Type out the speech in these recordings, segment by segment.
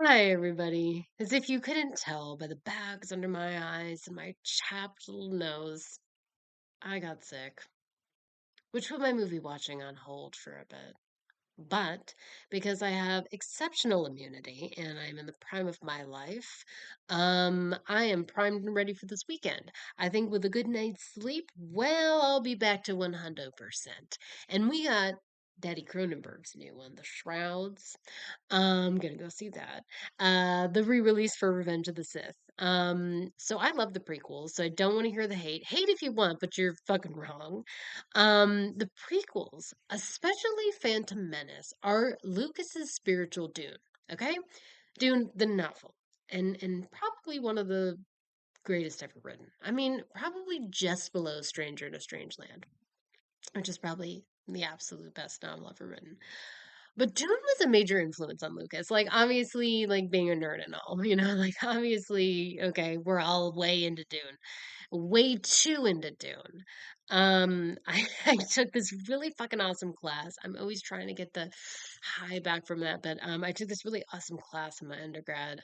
Hi, everybody. As if you couldn't tell by the bags under my eyes and my chapped little nose, I got sick, which put my movie watching on hold for a bit. But because I have exceptional immunity and I'm in the prime of my life, I am primed and ready for this weekend. I think with a good night's sleep, well, I'll be back to 100%. And we got Daddy Cronenberg's new one, The Shrouds. I'm gonna go see that. The re-release for Revenge of the Sith. So I love the prequels, so I don't want to hear the hate. Hate if you want, but you're fucking wrong. The prequels, especially Phantom Menace, are Lucas's spiritual Dune. Okay, Dune the novel, and probably one of the greatest ever written. I mean, probably just below Stranger in a Strange Land, which is probably the absolute best novel ever written. But Dune was a major influence on Lucas. Like, obviously, like being a nerd and all, like obviously, okay, we're all way into Dune, way too into Dune. I took this really fucking awesome class. I'm always trying to get the high back from that, but I took this really awesome class in my undergrad,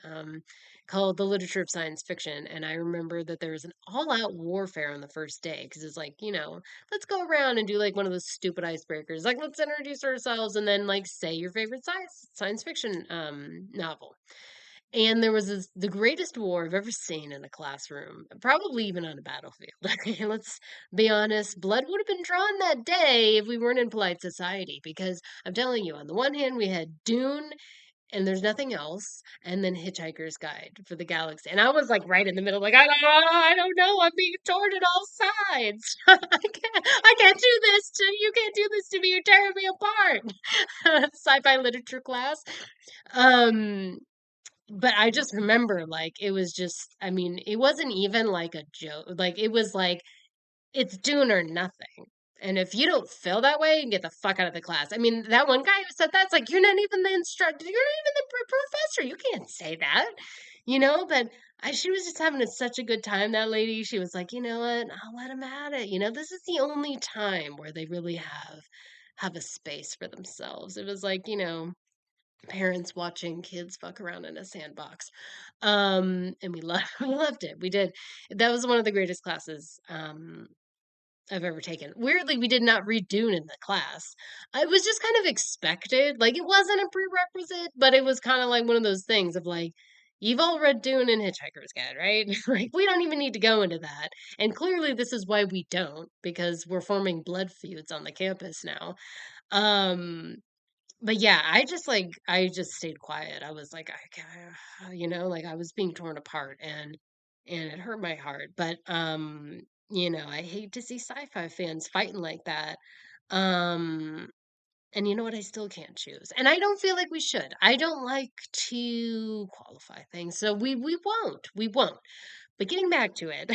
called the literature of science fiction, and I remember that there was an all-out warfare on the first day because it's like, let's go around and do like one of those stupid icebreakers. Like, let's introduce ourselves and then like say your favorite science fiction novel. And there was the greatest war I've ever seen in a classroom, probably even on a battlefield. Okay, let's be honest. Blood would have been drawn that day if we weren't in polite society. Because I'm telling you, on the one hand, we had Dune and there's nothing else, and then Hitchhiker's Guide for the Galaxy. And I was like right in the middle, like I don't know, I'm being torn at all sides. I can't do this to you. Can't do this to me. You're tearing me apart. Sci-fi literature class. Um, but I just remember like it was just. I mean, it wasn't even like a joke. Like it was like it's Dune or nothing. And if you don't feel that way, you can get the fuck out of the class. I mean, that one guy who said that's like, you're not even the instructor, you're not even the professor. You can't say that, But she was just having such a good time. That lady, she was like, you know what? I'll let him at it. This is the only time where they really have a space for themselves. It was like, parents watching kids fuck around in a sandbox. And we loved we loved it. We did. That was one of the greatest classes I've ever taken. Weirdly, we did not read Dune in the class. It was just kind of expected. Like, it wasn't a prerequisite, but it was kind of like one of those things of like, you've all read Dune and Hitchhiker's Guide, right? Like, we don't even need to go into that. And clearly, this is why we don't, because we're forming blood feuds on the campus now. Um, but yeah, I just stayed quiet. I was like, I can't, like I was being torn apart and it hurt my heart. But I hate to see sci-fi fans fighting like that. Um, and you know what? I still can't choose. And I don't feel like we should. I don't like to qualify things. So we won't. We won't. But getting back to it.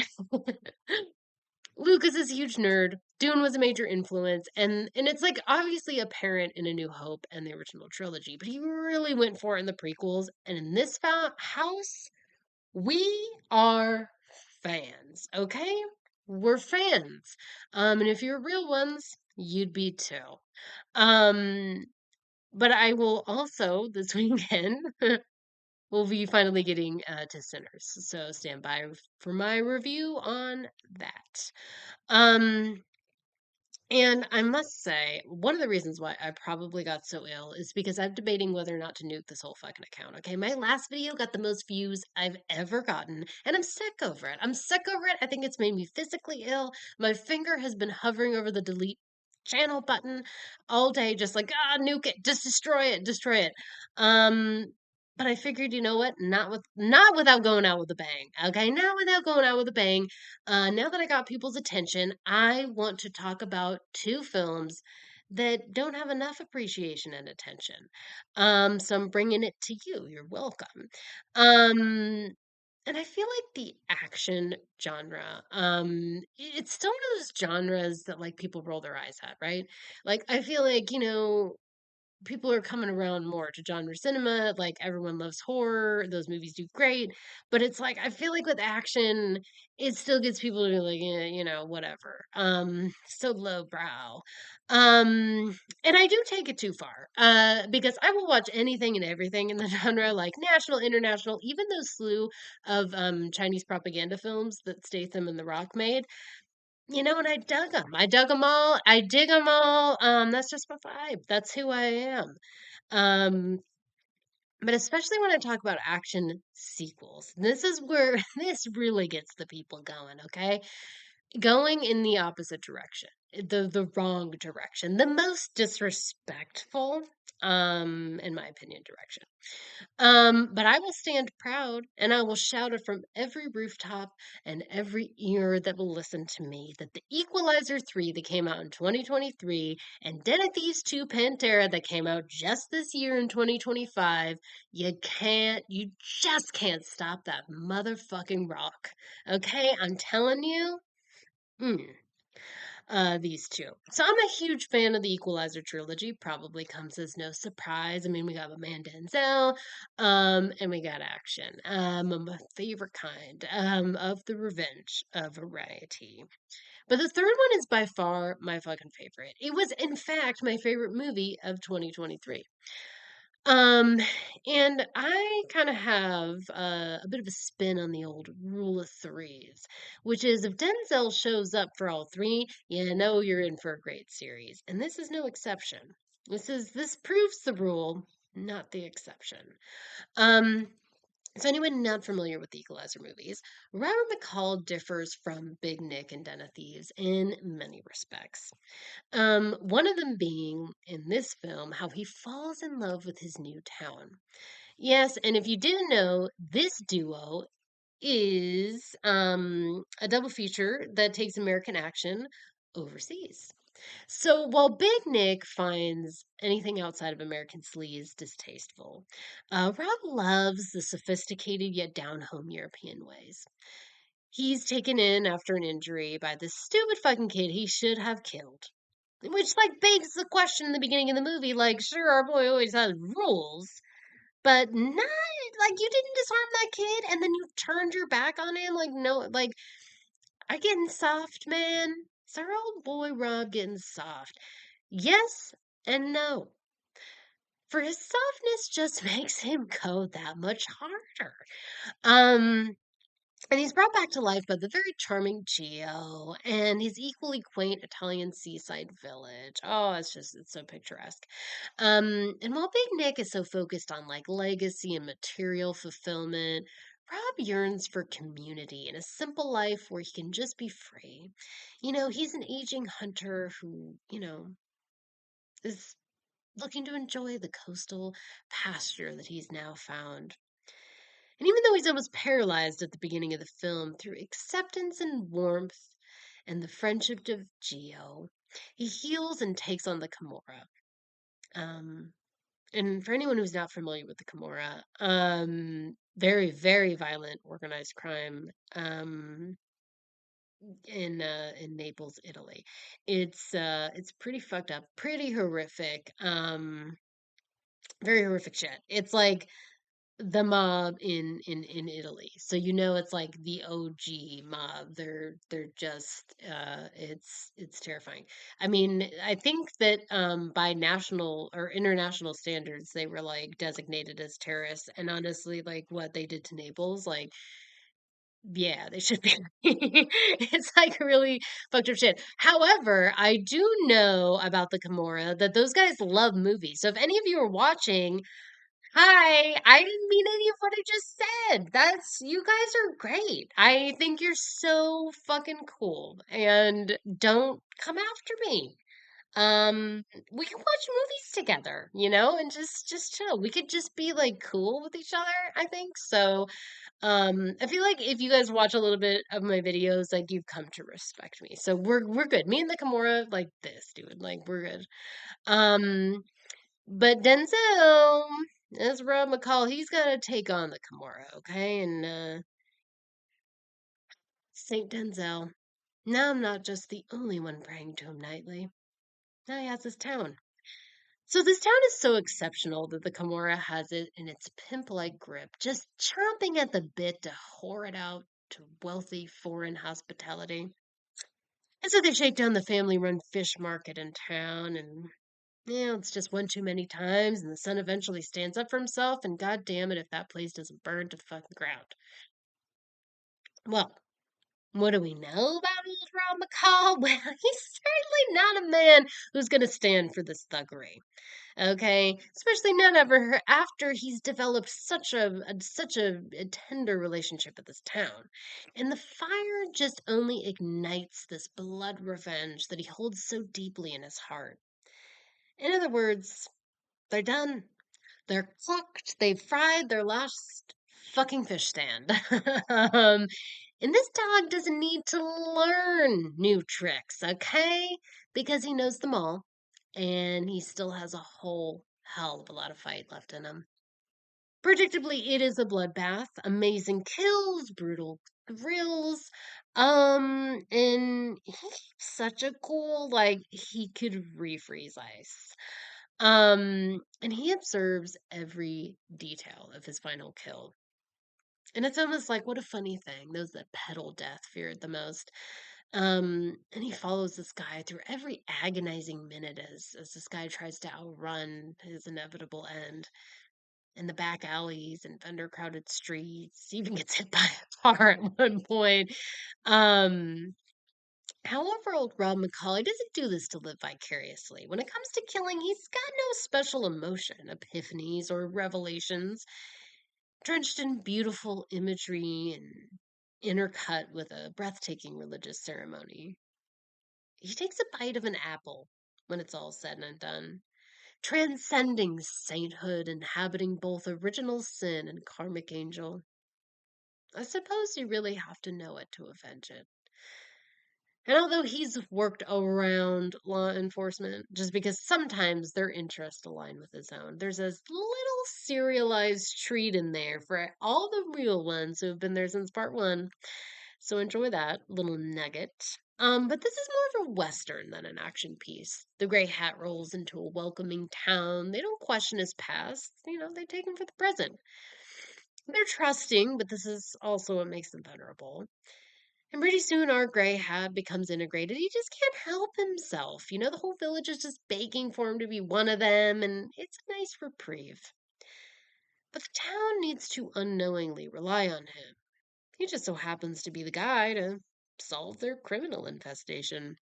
Lucas is a huge nerd. Dune was a major influence, and it's like obviously apparent in A New Hope and the original trilogy, but he really went for it in the prequels. And in this house, we are fans, okay? We're fans. And if you're real ones, you'd be too. Um, but I will also this weekend we'll be finally getting to Sinners, so stand by for my review on that. Um, and I must say, one of the reasons why I probably got so ill is because I'm debating whether or not to nuke this whole fucking account. Okay, my last video got the most views I've ever gotten, and I'm sick over it. I'm sick over it. I think it's made me physically ill. My finger has been hovering over the delete channel button all day, just like, nuke it, just destroy it. Um, but I figured, you know what? Not without going out with a bang. Okay, not without going out with a bang. Now that I got people's attention, I want to talk about two films that don't have enough appreciation and attention. So I'm bringing it to you. You're welcome. Um, and I feel like the action genre, it's still one of those genres that like people roll their eyes at, right? Like I feel like, people are coming around more to genre cinema. Like everyone loves horror, those movies do great, but it's like I feel like with action, it still gets people to be like, yeah, whatever. So lowbrow. And I do take it too far. Because I will watch anything and everything in the genre, like national, international, even those slew of Chinese propaganda films that Statham and The Rock made. And I dug them. I dug them all. I dig them all. That's just my vibe. That's who I am. Um, but especially when I talk about action sequels, this is where this really gets the people going, okay? Going in the opposite direction, the wrong direction, the most disrespectful, in my opinion, direction. But I will stand proud and I will shout it from every rooftop and every ear that will listen to me that the Equalizer 3 that came out in 2023 and Den of Thieves 2 Pantera that came out just this year in 2025, you just can't stop that motherfucking rock. Okay? I'm telling you. Mm these two. So I'm a huge fan of the Equalizer trilogy. Probably comes as no surprise. I mean, we got my man Denzel, and we got action. My favorite kind, of the revenge of variety. But the third one is by far my fucking favorite. It was, in fact, my favorite movie of 2023. Um, and I kind of have a bit of a spin on the old rule of threes, which is if Denzel shows up for all three, you know you're in for a great series. And this is no exception. This proves the rule, not the exception. Um, so anyone not familiar with the Equalizer movies, Robert McCall differs from Big Nick and Den of Thieves in many respects. One of them being in this film how he falls in love with his new town. Yes, and if you didn't know, this duo is a double feature that takes American action overseas. So while Big Nick finds anything outside of American sleaze distasteful, Rob loves the sophisticated yet down home European ways. He's taken in after an injury by this stupid fucking kid he should have killed. Which, like, begs the question in the beginning of the movie, like, sure, our boy always has rules, but not, like, you didn't disarm that kid and then you turned your back on him? Like, no, like, I getting soft, man? Is our old boy Rob getting soft? Yes and no. For his softness just makes him go that much harder. Um, And he's brought back to life by the very charming Gio and his equally quaint Italian seaside village. Oh, it's so picturesque. And while Big Nick is so focused on like legacy and material fulfillment, Rob yearns for community and a simple life where he can just be free. He's an aging hunter who, is looking to enjoy the coastal pasture that he's now found. And even though he's almost paralyzed at the beginning of the film, through acceptance and warmth and the friendship of Gio, he heals and takes on the Kimura. Um, and for anyone who's not familiar with the Kimura, very, very violent organized crime in Naples, Italy. It's pretty fucked up, pretty horrific, very horrific shit. It's like the mob in Italy. So it's like the OG mob. They're just it's terrifying. I mean, I think that by national or international standards they were like designated as terrorists, and honestly like what they did to Naples, like yeah, they should be. It's like really fucked up shit. However, I do know about the Camorra that those guys love movies. So if any of you are watching, hi, I didn't mean any of what I just said. You guys are great. I think you're so fucking cool. And don't come after me. We can watch movies together, and just chill. We could just be like cool with each other, I think. So, I feel like if you guys watch a little bit of my videos, like you've come to respect me. So we're good. Me and the Kimura, like this, dude. Like we're good. Um but Denzel, as Rob McCall, he's got to take on the Kimura, okay? And Saint Denzel. Now I'm not just the only one praying to him nightly. Now he has his town. So this town is so exceptional that the Camorra has it in its pimp-like grip, just chomping at the bit to whore it out to wealthy foreign hospitality. And so they shake down the family-run fish market in town, and it's just one too many times, and the son eventually stands up for himself, and god damn it if that place doesn't burn to fucking ground. Well, what do we know about old Rob McCall? Well, he's certainly not a man who's going to stand for this thuggery. Okay, especially not ever after he's developed such a tender relationship with this town, and the fire just only ignites this blood revenge that he holds so deeply in his heart. In other words, they're done. They're cooked. They've fried their last fucking fish stand. um, and this dog doesn't need to learn new tricks, okay? Because he knows them all, and he still has a whole hell of a lot of fight left in him. Predictably, it is a bloodbath, amazing kills, brutal thrills, and he keeps such a cool, like he could refreeze ice. And he observes every detail of his final kill. And it's almost like, what a funny thing. Those that peddle death fear it the most. And he follows this guy through every agonizing minute as this guy tries to outrun his inevitable end in the back alleys and vendor crowded streets. He even gets hit by a car at one point. Um, However, old Rob McCauley doesn't do this to live vicariously. When it comes to killing, he's got no special emotion, epiphanies, or revelations, drenched in beautiful imagery and intercut with a breathtaking religious ceremony. He takes a bite of an apple when it's all said and done, transcending sainthood, inhabiting both original sin and karmic angel. I suppose you really have to know it to avenge it. And although he's worked around law enforcement, just because sometimes their interests align with his own, there's a little serialized treat in there for all the real ones who have been there since part one. So enjoy that little nugget. But this is more of a western than an action piece. The gray hat rolls into a welcoming town. They don't question his past. They take him for the present. They're trusting, but this is also what makes them vulnerable. And pretty soon our gray hat becomes integrated. He just can't help himself. The whole village is just begging for him to be one of them, and it's a nice reprieve. But the town needs to unknowingly rely on him. He just so happens to be the guy to solve their criminal infestation.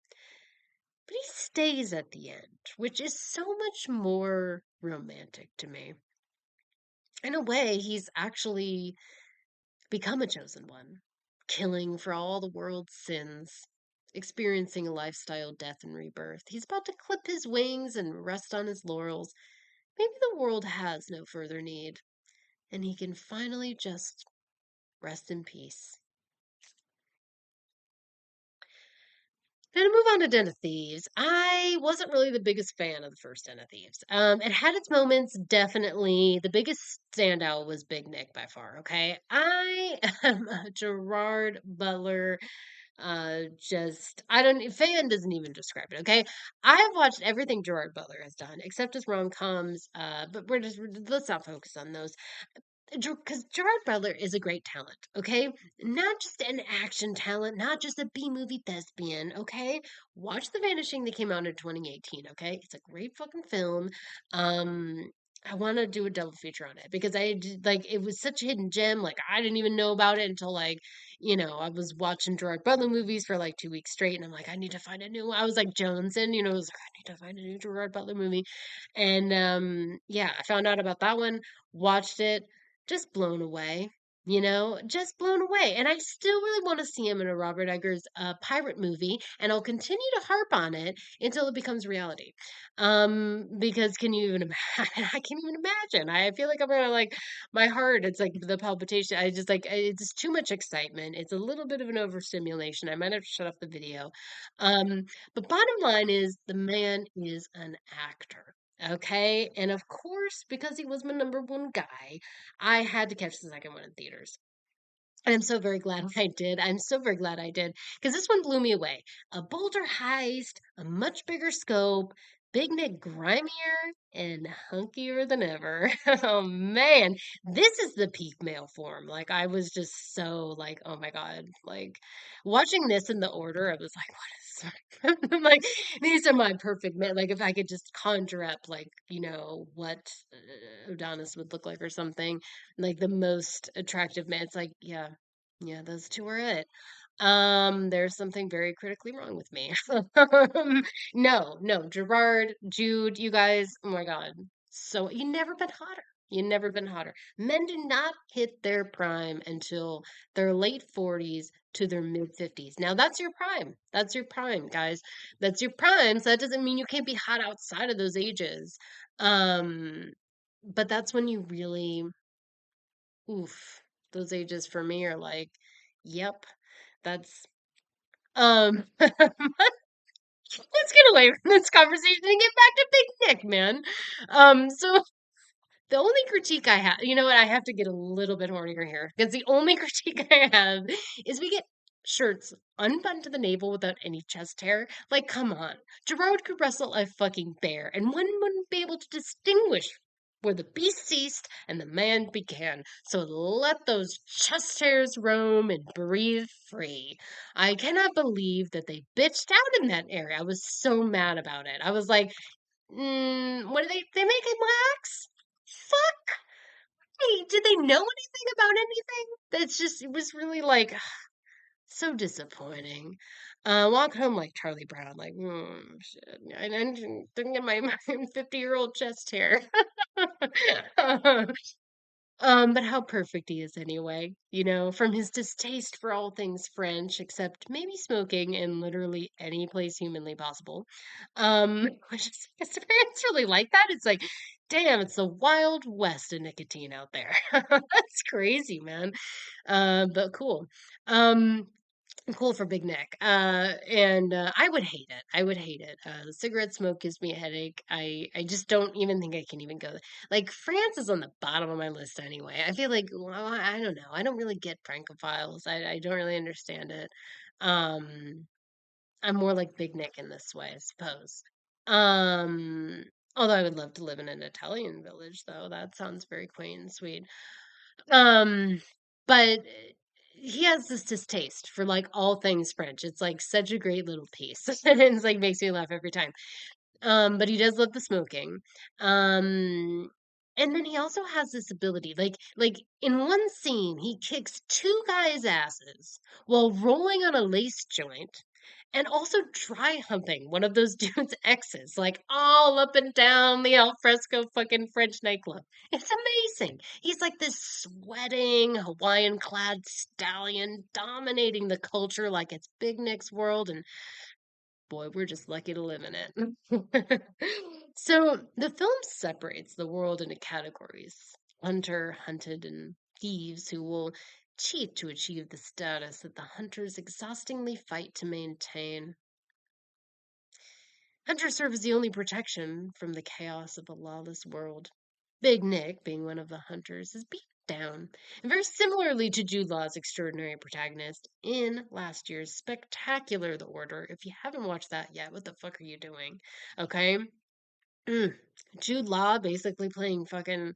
But he stays at the end, which is so much more romantic to me. In a way, he's actually become a chosen one, killing for all the world's sins, experiencing a lifestyle death and rebirth. He's about to clip his wings and rest on his laurels. Maybe the world has no further need, and he can finally just rest in peace. Now to move on to Den of Thieves, I wasn't really the biggest fan of the first Den of Thieves. It had its moments, definitely. The biggest standout was Big Nick by far. Okay, I am a Gerard Butler just I don't fan doesn't even describe it. Okay, I have watched everything Gerard Butler has done except his rom coms. But let's not focus on those because Gerard Butler is a great talent, okay? Not just an action talent, not just a B movie thespian, okay? Watch The Vanishing that came out in 2018, okay? It's a great fucking film. Um, I want to do a double feature on it because like it was such a hidden gem. Like I didn't even know about it until like I was watching Gerard Butler movies for like 2 weeks straight, and I'm like, I need to find a new one. I was like Jones, and I was like, I need to find a new Gerard Butler movie, and yeah, I found out about that one, watched it, just blown away, just blown away. And I still really want to see him in a Robert Eggers pirate movie, and I'll continue to harp on it until it becomes reality. Because can you even imagine? I can't even imagine. I feel like I'm gonna like my heart. It's like the palpitation. I just like it's too much excitement. It's a little bit of an overstimulation. I might have to shut off the video. Um, but bottom line is the man is an actor. Okay. And of course, because he was my number one guy, I had to catch the second one in theaters. And I'm so very glad I did. I'm so very glad I did. Because this one blew me away. A bolder heist, a much bigger scope, Big Nick grimier and hunkier than ever. Oh man, this is the peak male form. Like I was just so like, oh my God. Like watching this in the order, I was like, what is I'm like these are my perfect men. Like if I could just conjure up like, what Adonis would look like or something, like the most attractive man. It's like, yeah, yeah, those two are it. There's something very critically wrong with me. No, no, Gerard, Jude, you guys, oh my God. So you never been hotter. You never been hotter. Men do not hit their prime until their late 40s to their mid 50s. Now that's your prime. That's your prime, guys. That's your prime. So that doesn't mean you can't be hot outside of those ages. Um, but that's when you really, oof, those ages for me are like, yep, that's let's get away from this conversation and get back to Big Nick, man. So the only critique I have, you know what, I have to get a little bit hornier here because the only critique I have is we get shirts unbuttoned to the navel without any chest hair. Like, come on. Gerard could wrestle a fucking bear, and one wouldn't be able to distinguish where the beast ceased and the man began. So let those chest hairs roam and breathe free. I cannot believe that they bitched out in that area. I was so mad about it. I was like, what do they make him wax? Fuck! Hey, did they know anything about anything? That's just, it was really like so disappointing. Walk home like Charlie Brown, like, shit. I didn't get my 50-year-old chest hair. But how perfect he is anyway, from his distaste for all things French, except maybe smoking in literally any place humanly possible. Which is, his parents really like that. It's like, damn, it's the wild west of nicotine out there. That's crazy, man. But cool. Um, Cool for Big Nick. And I would hate it. I would hate it. The cigarette smoke gives me a headache. I just don't even think I can even go there. Like France is on the bottom of my list anyway. I feel like, well, I don't know. I don't really get Francophiles. I don't really understand it. Um, I'm more like Big Nick in this way, I suppose. Um, Although I would love to live in an Italian village, though. That sounds very quaint and sweet. Um, but he has this distaste for like all things French. It's like such a great little piece. It's like makes me laugh every time. But he does love the smoking. Um, and then he also has this ability, like in one scene, he kicks two guys' asses while rolling on a lace joint and also dry humping one of those dude's exes, like all up and down the alfresco fucking French nightclub. It's amazing. He's like this sweating Hawaiian clad stallion dominating the culture like it's Big Nick's world, and boy, we're just lucky to live in it. So the film separates the world into categories: hunter, hunted, and thieves who will cheat to achieve the status that the hunters exhaustingly fight to maintain. Hunters serve as the only protection from the chaos of a lawless world. Big Nick, being one of the hunters, is beaten down. And very similarly to Jude Law's extraordinary protagonist in last year's spectacular The Order. If you haven't watched that yet, what the fuck are you doing? Okay? Mm. Jude Law basically playing fucking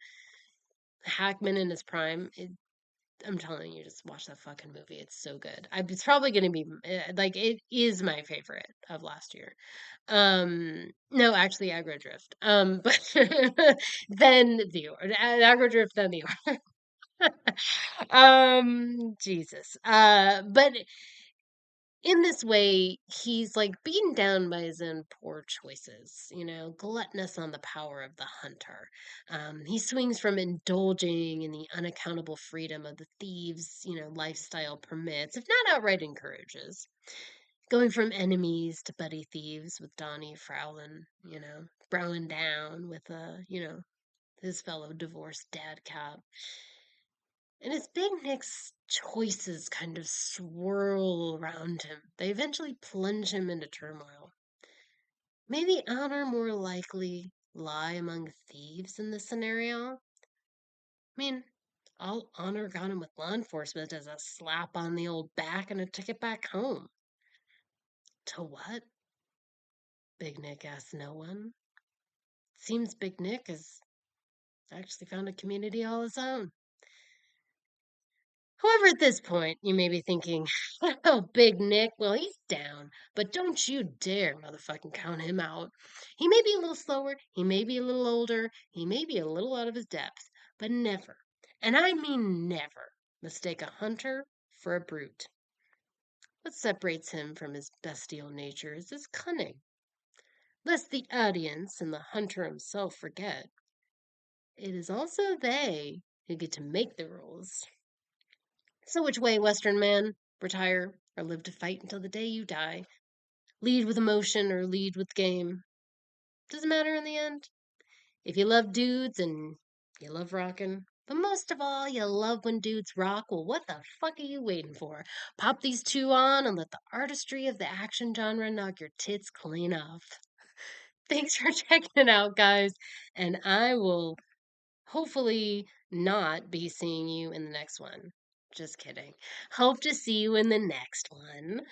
Hackman in his prime. I'm telling you, just watch that fucking movie. It's so good. It's probably going to be like it is my favorite of last year. No, actually, Aggro Drift. But then the Aggro Drift, then the Jesus. But in this way, he's like beaten down by his own poor choices, gluttonous on the power of the hunter. He swings from indulging in the unaccountable freedom of the thieves, lifestyle permits, if not outright encourages. Going from enemies to buddy thieves with Donnie Frowlin, throwing down with, his fellow divorced dad cop. And as Big Nick's choices kind of swirl around him, they eventually plunge him into turmoil. May the honor more likely lie among thieves in this scenario? I mean, all honor got him with law enforcement as a slap on the old back and a ticket back home. To what? Big Nick asked no one. Seems Big Nick has actually found a community all his own. However, at this point, you may be thinking, oh, Big Nick, well, he's down, but don't you dare motherfucking count him out. He may be a little slower, he may be a little older, he may be a little out of his depth, but never, and I mean never, mistake a hunter for a brute. What separates him from his bestial nature is his cunning. Lest the audience and the hunter himself forget, it is also they who get to make the rules. So, which way, Western man? Retire or live to fight until the day you die? Lead with emotion or lead with game? Doesn't matter in the end. If you love dudes and you love rockin', but most of all, you love when dudes rock, well, what the fuck are you waiting for? Pop these two on and let the artistry of the action genre knock your tits clean off. Thanks for checking it out, guys, and I will hopefully not be seeing you in the next one. Just kidding. Hope to see you in the next one.